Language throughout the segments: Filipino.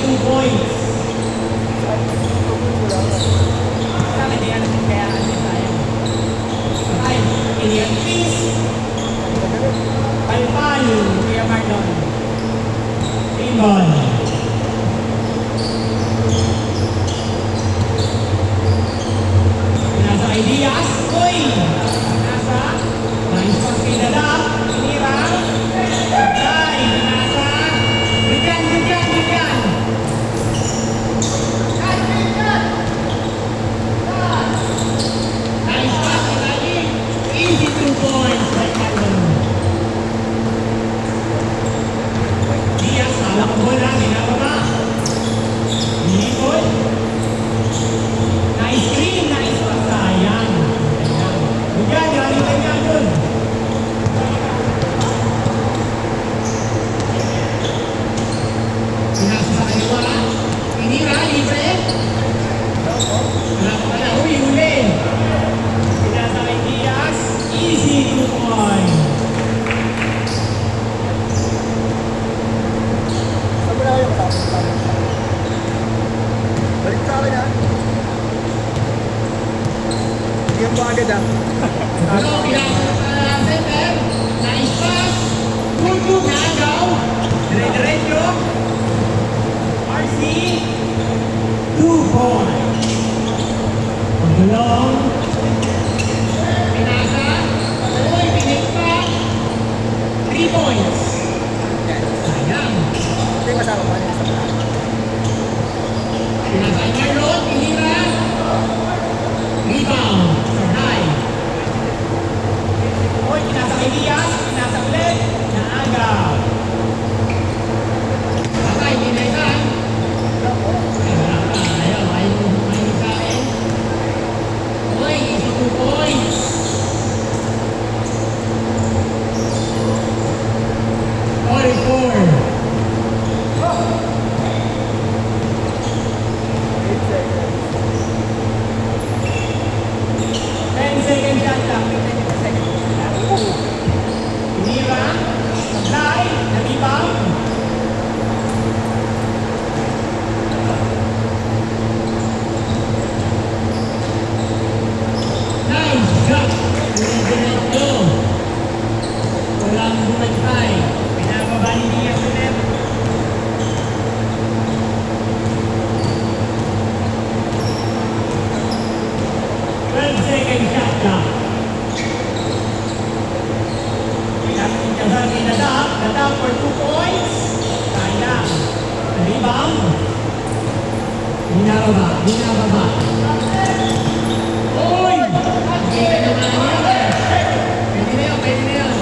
2 points. Kaya ano tayo. Okay, Ilian Peace. Palpal, Kuya Marlon. Timbol. Nasa Ideas. Uy! Nasa. Nice pass kay Dada. Tinira. Ay, nasa. Bigyan. Nice pass kay Dadi. Easy 2 points by Marlon. Diaz, hawak ang bola. Ginababa. Nicole. Nice screen. Nice pass. Sayang. Bigyan, galing niya dun. Pinasa sa kaliwa. Tinira, libre. Wala pa pala. Huli. Pinasa kay Diaz. Easy 2 points. Sabi na kayo matapos. Balik sa akin ha. Tingnan mo agad ha. Ano, pinasa sa center. Nice pass. Good. Nagaw. Dire-diretso. RC. 2 points. Pagulong. Pinasa. Uy, pinikpa. 3 points. Sayang. Hindi kasama pa niya sa plan. Pinasa kay Marlon. Pinira. Rebound. Sarday. Uy, pinasa kay Diaz. Pinasa ulit. Naagaw. Patay, pinaisan. Ayaw sa akin. Uy, isa 2 points. All 4. 10 seconds shot lang. 10 seconds. Tinira. Supply. Na-rebound. Nice shot. Diretso. Walang bumagpay. Pinababa ni Diaz ulit. Second shot lang. Pinasa kay Dada for 2 points. Sayang. Rebound. Binababa. Uy! Hindi ka naman yan. Pwede na yan.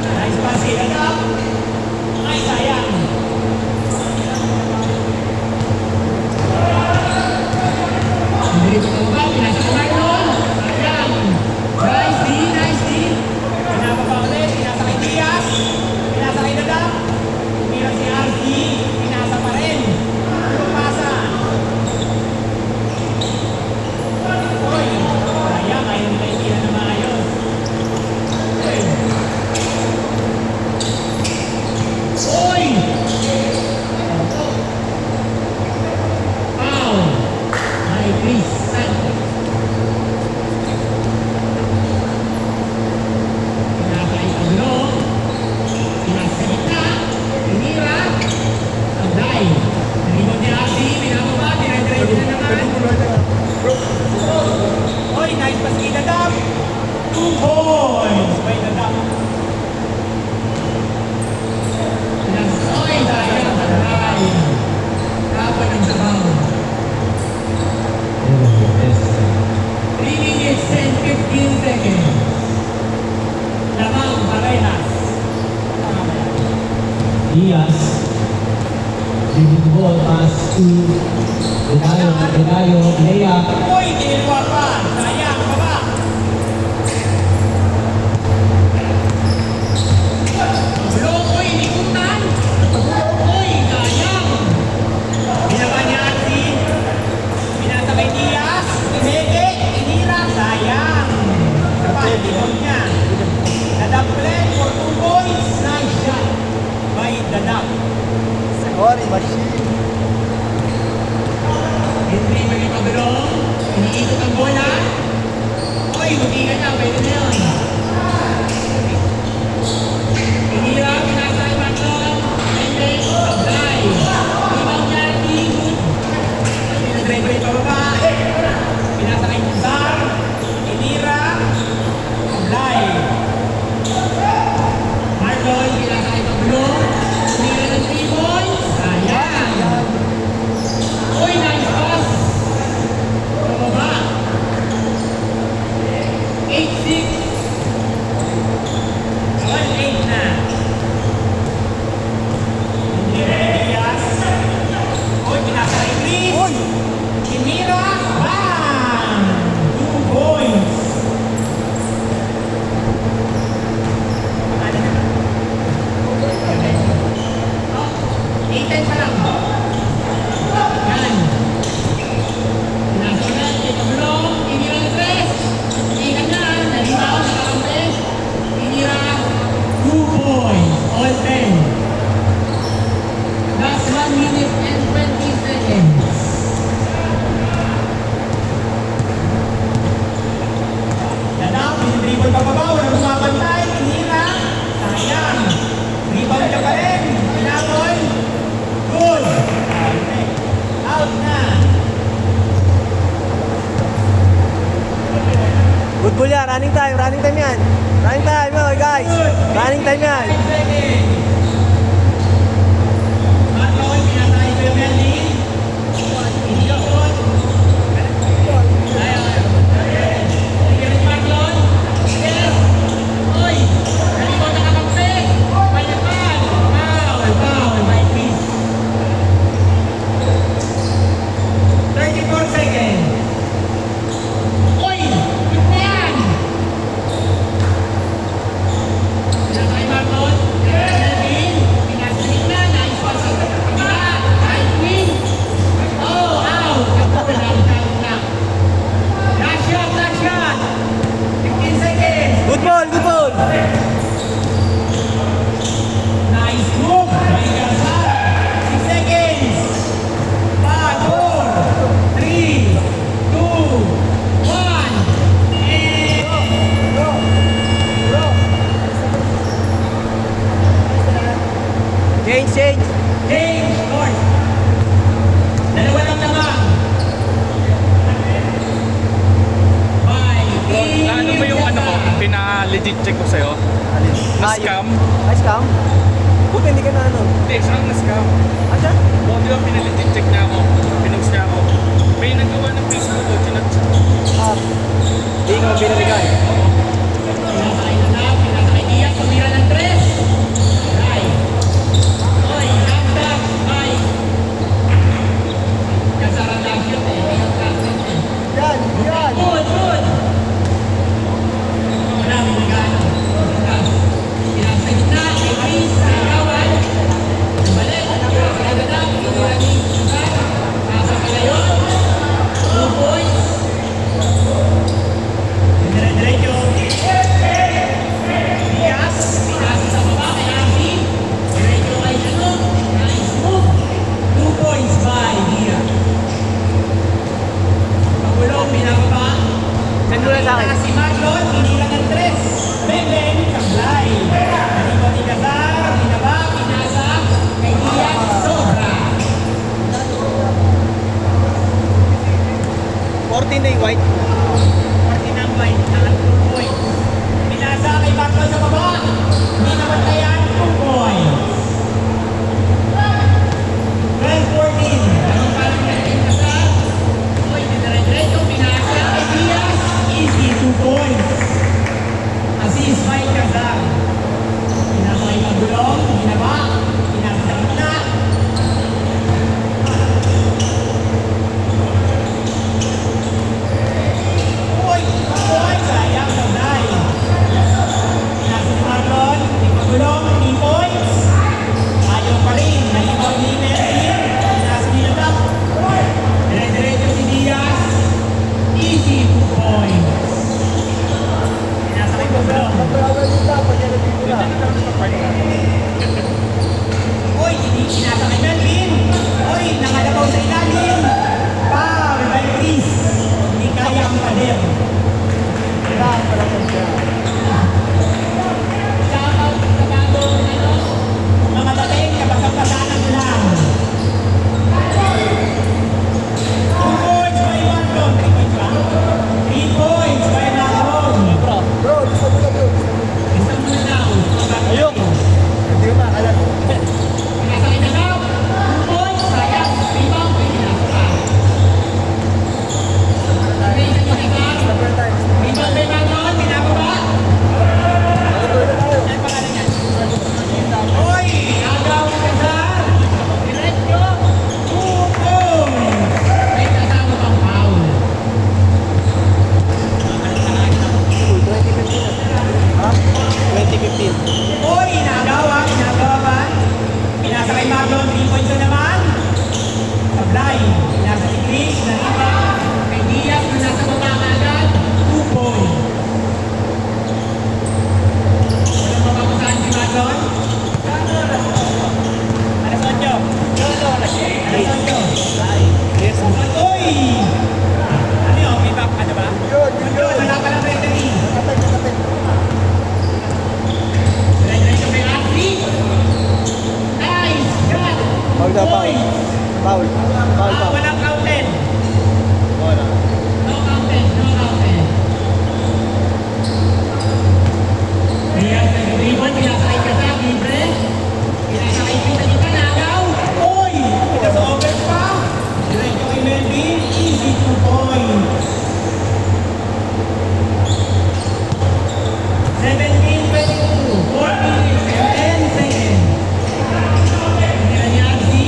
Nice pass kay Dada. Ay, sayang. Hindi ko ba? Pinasa kay Marlon. Sayang. Nice D. Pinababa ulit. Pinasa kay Diaz. Pinasa kay Dada. Tumira si RC. Pinasa pa rin. Pasa. Uy. Sayang. Ayaw nila itira na maayos. Uy. Foul. Ay, Chris Santos. Pinasa Itaglo. Pinasa sa gitna. Tinira. Agday. Nalibot ni Asi. Pinababa. Dire-diretso na naman. Oy, nice pass kay Dadam. 2 points by Dadam. Oy, sayang. Agday. Kapan ang sabaw. 3 minutes and 15 seconds. Lamang parehas. Diaz. Leading ball pass to Dedayo, layup. Uy, tinilwa pa. Sayang, baba. Bulong, uy, likutan. Uy, sayang. Binaba niya si. Binasa kay Diaz. Tineke, tinira, sayang. Kapag, likod niya. Dadap ulit for 2 points. Nice shot by Dadap. Machine. Henry may pabulong. Iniikot ang bola. Oy, hindi ka na. Pwede na yun. Inira, pinasa kay Macron. Henry, sablay. Ibang niya, ikot. Pinag-drive pababa. Pinasa kay Cesar. Inira. Sablay. Marlon, pinasa kay pabulong. Inira ng 3 points. Sayang. Uy, nice pass. Pababa. 8-6. 1-8 na. Hindi na Diaz. Uy, pinasa kay Chris. Kinira. Bam! 2 points. Oh, 8-10 pa lang. Yan. Pinasa na, ipabulong. Kinira ng 3. Ikan na, nalimaw sa kampe. Kinira. 2 points. All 10. Last 1 minute and 20 seconds. Dadang, pinidribble pababa, walang bumabantay. Kinira. Sayang. Rebound ka pa rin. Pinatoy. Good. Okay. Out na. Good ball yan. Running time yan. Running time, okay guys. Running time yan. 5 seconds. Marlon, pinatay ko yung Melvin. Hindi ako. Sige rin Marlon. Yes. Uy, nalibot na kakampi. Payakan. Foul, my piece. 34 seconds. Uy, good na yan. Pinatay Marlon. Melvin. Pinasalik na. Nice pass sa kabila. Nice win. Oh, out. Ako na. Last shot. 15 seconds. Good ball. Nice move. May Gazar. 6 seconds. 5, 4, 3, 2, 1. And Change. change course. Dalawa lang naman. Ano ba yung ano ko, pina-legit check ko sa'yo? Na-scam? Ay, scam? Buti hindi ka na ano. Hindi, saan na-scam? Asa? O, di ba pina-legit check niya ako? Pinost niya ako. May nagawa ng Facebook ko, chinat. Hindi ka binalikan. Pinasakay na lang. Pinasakay Diaz. Tumira ng 3. Right. Oy, hashtag. Bye. Kasaran lang yun eh. Ayun ka. Yan. Good. Marami nagano. Pinasa gitna. Kay Chris. Kay Kawan. Balik. Pinasa na. Pinura ni Cesar. Nasa kalayon. 2 points. Dire-diretso. Diaz. Pinasa sa baba. Kay Asi. Diretso kay ano. Nice move. 2 points by Diaz. Pagulong. Pinababa. Send mo lang sa akin. Si Marlon, hinila ng 3. Beben, sablay. Nalibaw ni Gazar, binaba, pinasa, kay Diaz, sobra. 14 na yung white. Martin ang white, naka 2 points. Pinasa kay Marlon sa baba. Hindi naman tayan, 2 points. 12-14. Anong parang natin Gazar? Uy, dinare-diretso, pinasa kay Diaz. Easy, 2 points. Assist by Gazar. Pinasa kay Magulong, binaba, pinasa sa gitna. Uy, sayang, sablay. Pinasa ni Marlon, ni Magulong, 3 points. Ayaw pa rin, nalibaw ni Melvin. Pinasa ni Ladap. Dire-diretso si Diaz. Easy, 2 points. Pinasa kay Magulong. Uy, pinasa kay Melvin. Foul. Foul pa. Walang counted. Wala. No counted, no counted. Diaz nag-dribble, pinasakay ka sa libre. Pinasakay kita dito, nagaw. Uy! Pinasa-over pa. Diretso kay Melvin, easy 2 points. 17-22, 4 minutes and 10 seconds. Tira ni Arsi.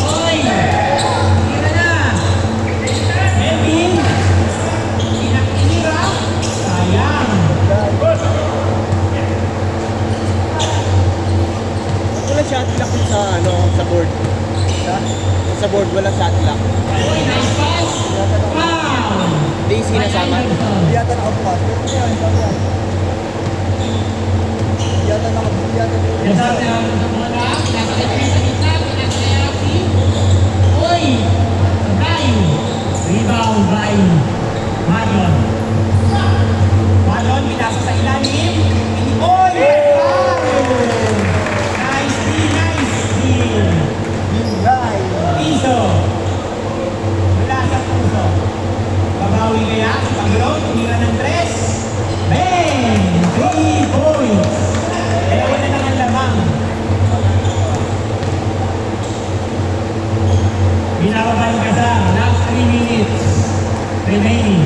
Uy! Tira na. Melvin. Tinira. Sayang. Walang shot clock sa ano, sa board. Sa board walang shot clock. Uy, nice pass. Wow! Daisy na sama. Hindi yata nakabukas. Yan, yan. Hindi yata nakabukas. Nasaan ang bola? Pinasakay ko sa gitna. Pinasakay Arsi. Uy! Brian. Rebound by Marlon. Marlon, pinasa sa ilalim. Uy! Nice steal. Piso. Wala sa puso. Babawi kaya si Paglo. Tumira ng 3. Bang! 3 points. Dalawa na lang ang lamang. Binababay ka sa last 3 minutes remaining.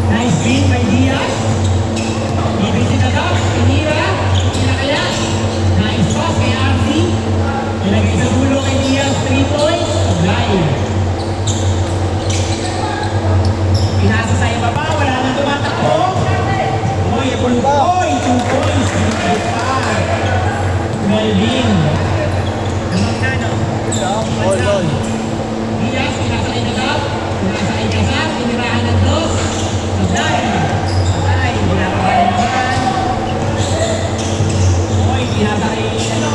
Nice beat by Diaz. Ibisin na daw. Pinira. Pinakaya. Nice pass kay Arsi. Nilagay sa dulo kay Diaz. 3 points. Live. Pinasa sa ibaba. Wala nang tumatakbo. Uy, 2 points. 2 points. Melvin. Naman na, no? All. Diaz, pinasakay na daw. Pinasakay ka sa. Pinirahan ng 2. Sabay. Sabay. Binababay naman. Uy, pinasakay. Ano?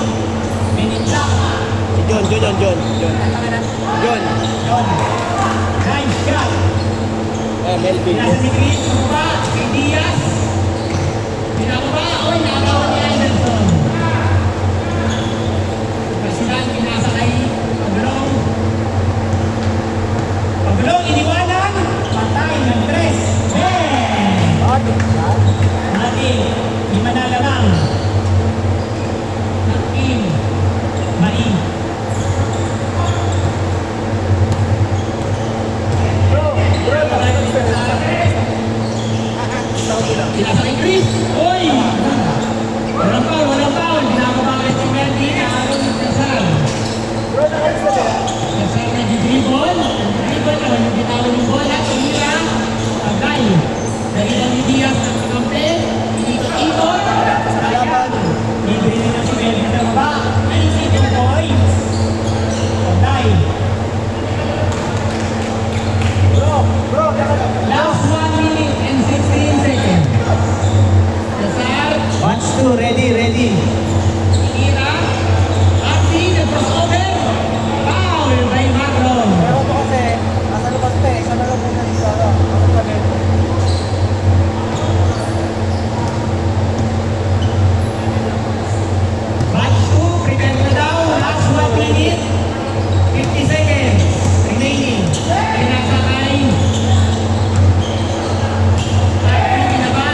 Minita. Si John. John. Nice shot. Melvin. Pinasa si Chris. Bumaba. Kay Diaz. Pinababa. Uy, nakawan ni Anderson. Kasilan, pinasa kay Paglong. Paglong, iniwanan. Patay ng 3. Mati. 5 na lamang. Nakin. Mai. Pinasa kay Chris. Uy! Walang foul. Pinakabakit si Melvin. Aaron ng Cesar. Cesar nag-dribble. Nag-dribble. Bitawan yung bola. Tumira. Tagay. Dalilan ni Diaz ng kakampi. Inikot-ikot. Sayang. Libre na si Melvin sa baba. Easy 2 points. Tagay. Last 1 minute and 16 seconds. Cesar. Watch 2, ready. Tira. Arsi, nag-crossover. Foul by Marlon. Pero ito kasi, nasa labas pa eh. Isa na lang muna isa. Ako pa rin. Batch 2, prepare na daw. Last 1 minute. 50 seconds remaining. Pinasakay. Arsi, binaba.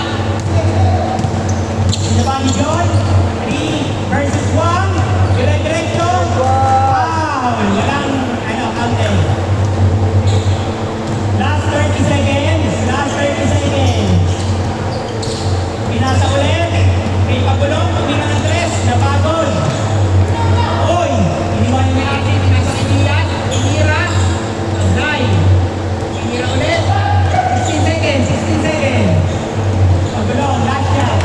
Binaba ni John. 3 versus 1. Dire-diretso. Foul. Walang, counted. Last 30 seconds. Pinasa ulit. May pagulong. Tumira ng 3. Napagod. Uy! Iniwan niya natin. Pinasa kay Diaz. Pinira. Tagay. Pinira ulit. 16 seconds. Pagulong. Last shot.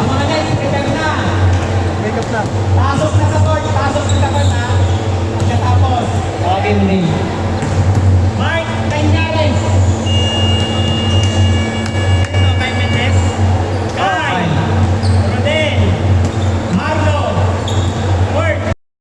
Ang mga nets, prepare na. Make up na. Pasok na sa court ha. Pagkatapos. Akin din.